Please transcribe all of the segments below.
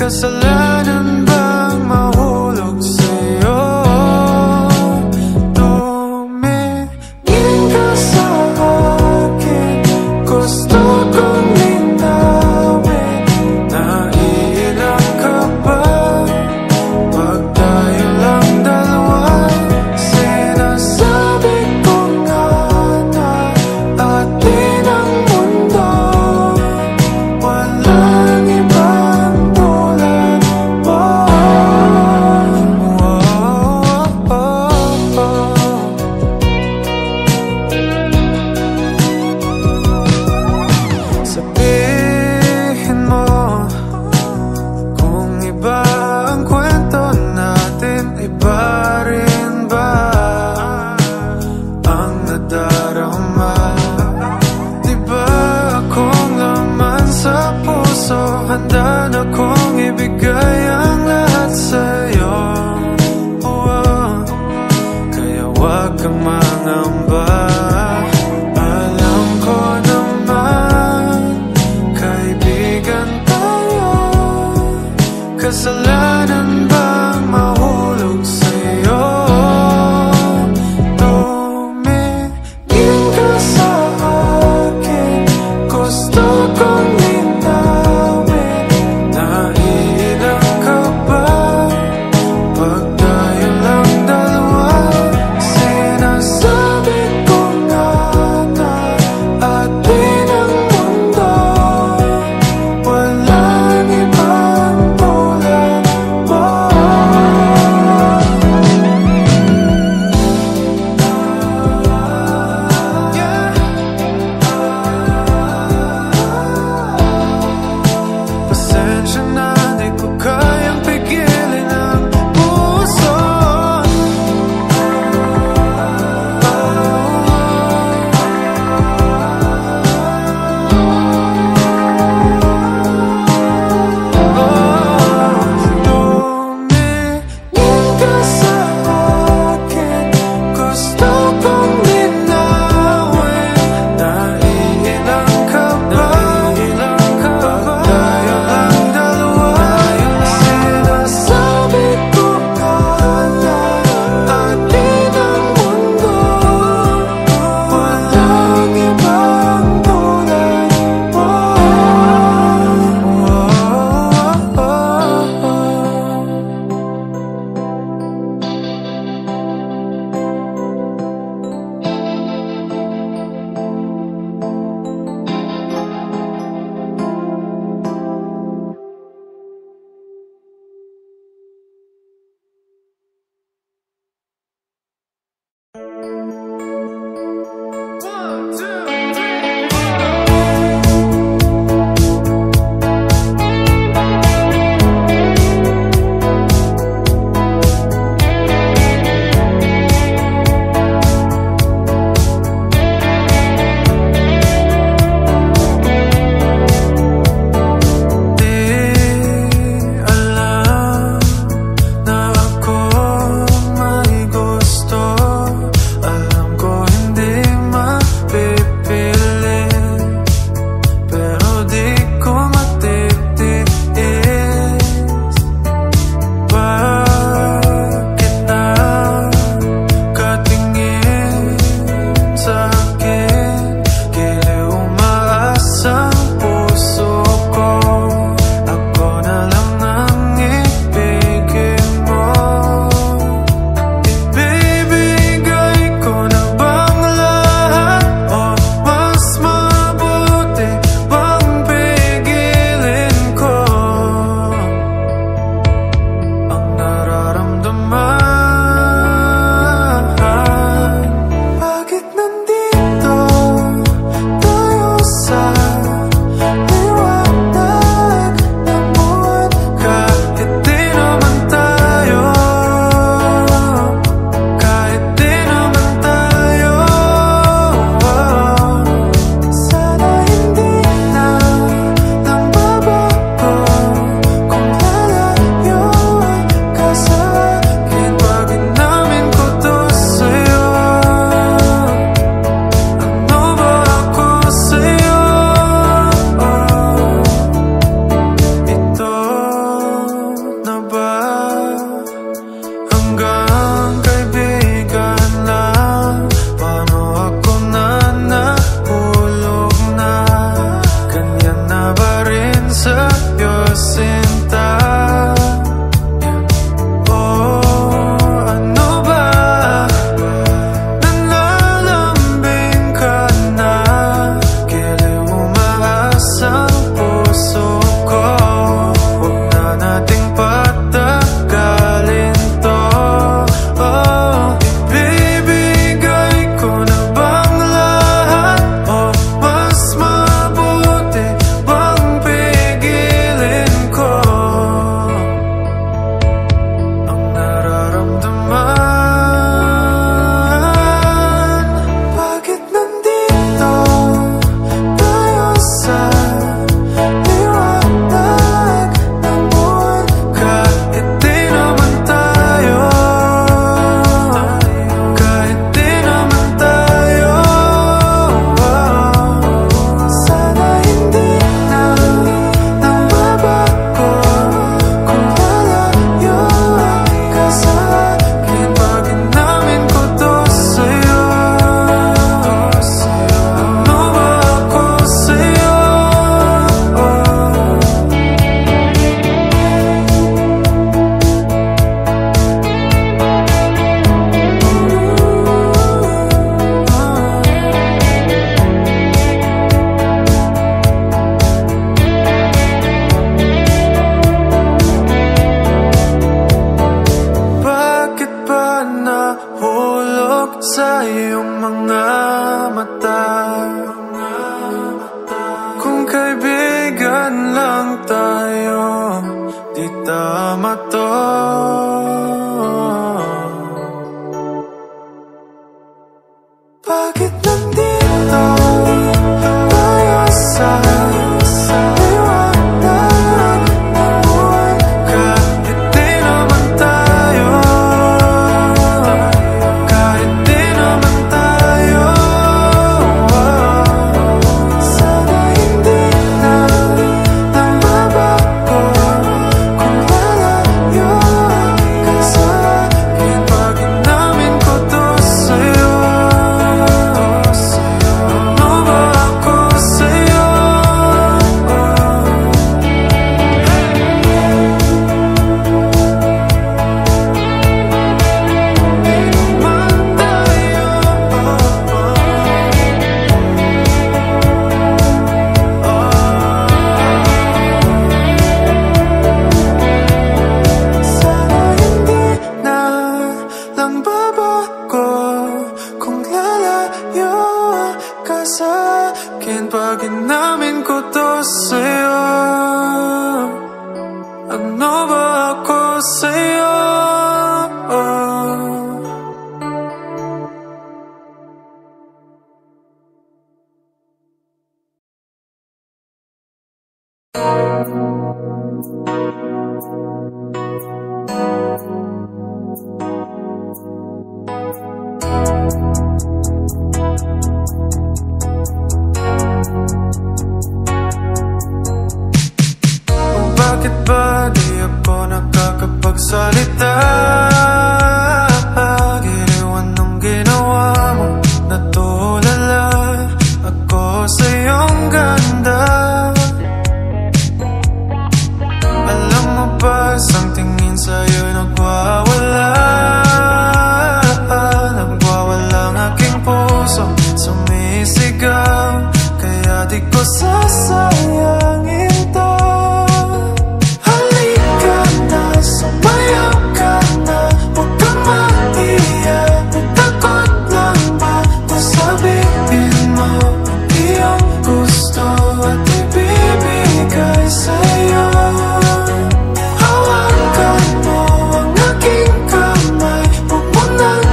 Kasalanan bang mahulog sa'yo? Tumingin ka sa akin, gusto kong linawin. Naiilang ka ba pag tayo lang dalawa? Sinasabi ko nga na atin ang mundo, walang ibang tulad mo. Sabihin mo kung iba ang kwento natin, iba rin ba ang nadarama? Di ba akong laman sa puso, handa na kong ibigay ang lahat sa'yo. Kaya wag kang mangamba, alam ko naman kaibigan tayo. Kasalanan bang mahulog sa'yo? Tumingin ka sa akin, gusto kong linawin. Naiilang ka ba pag tayo lang dalawa? Sinasabi ko nga na atin ang mundo, walang ibang tulad mo. Pasensya na, di ko kayang pigilin ang puso. Tumingin ka sa akin, gusto kong linawin. Naiilang ka ba pag tayo lang dalawa? di tama to. Bakit nandito tayo sa liwanag ng buhay? Kahit di naman tayo, kahit di naman tayo. Sana hindi na mabago kung lalayo ka sa akin. Bakit namin ko to sa'yo? Ano ba ako sa'yo? Sana hindi na lang babago kung lalayo ka sa akin. Bakit namin ko to sa'yo? Ano ba ako sa'yo? Bakit ba di ako nakakapagsalita? Giliwan ng ginawa mo, natulala ako sa iyong ganda. Alam mo ba, isang tingin sa'yo nagwawala. Nagwawala ang aking puso, sumisigaw. Kaya di ko sasayangin to. Halika na, sumayaw ka na, huwag kang maiyak. Takot lang ba kung sabihin mo ang iyong gusto at ibibigay sa'yo? Hawakan mo ang aking kamay, huwag mo nang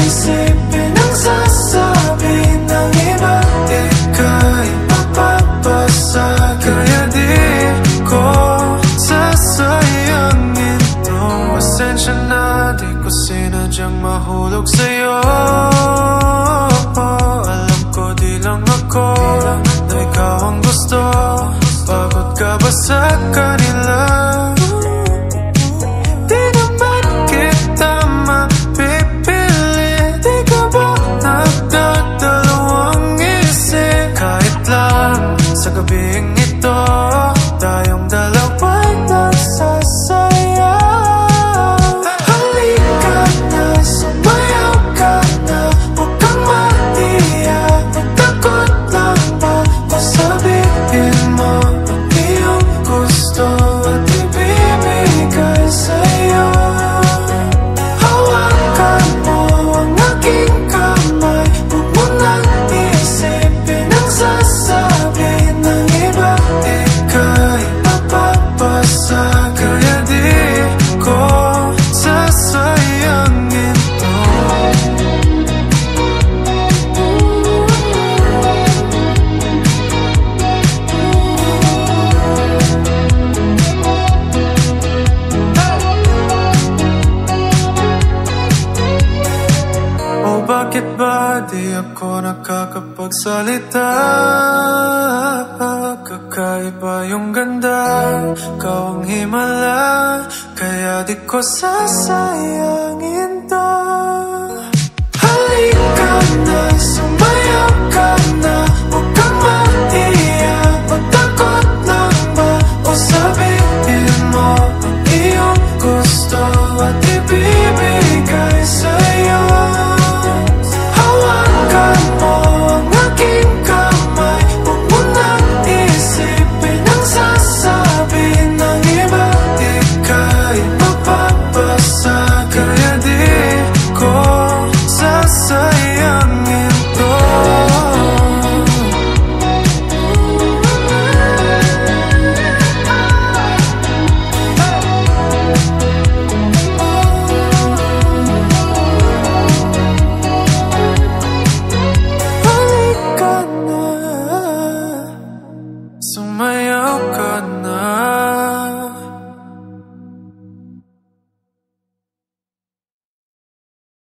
isipin ang sasabi ng iba. Ika'y mapapasa, kaya di ko sasayangin to. Pasensya na, di ko sinadyang mahulog sa'yo. Alam ko di lang ako na ikaw ang gusto. Pagod ka ba sa kanila? Di naman kita mapipili. Di ka ba nagdadalawang isip? Kahit lang sa gabing ito, tayong dalawa'y nagsasaya. Halika na, sumayaw ka na, huwag kang maiyak. Takot lang ba kung sabihin mo ang iyong gusto at ibibigay sa'yo? Hawakan mo ang aking kamay, huwag mo nang isipin ang sasabi ng iba. Ika'y mapapasa, kaya di ko sasayangin to. O bakit ba di ako nakakapagsalita? Kakaiba yung ganda, ikaw ang himala. Kaya di ko sasayangin to.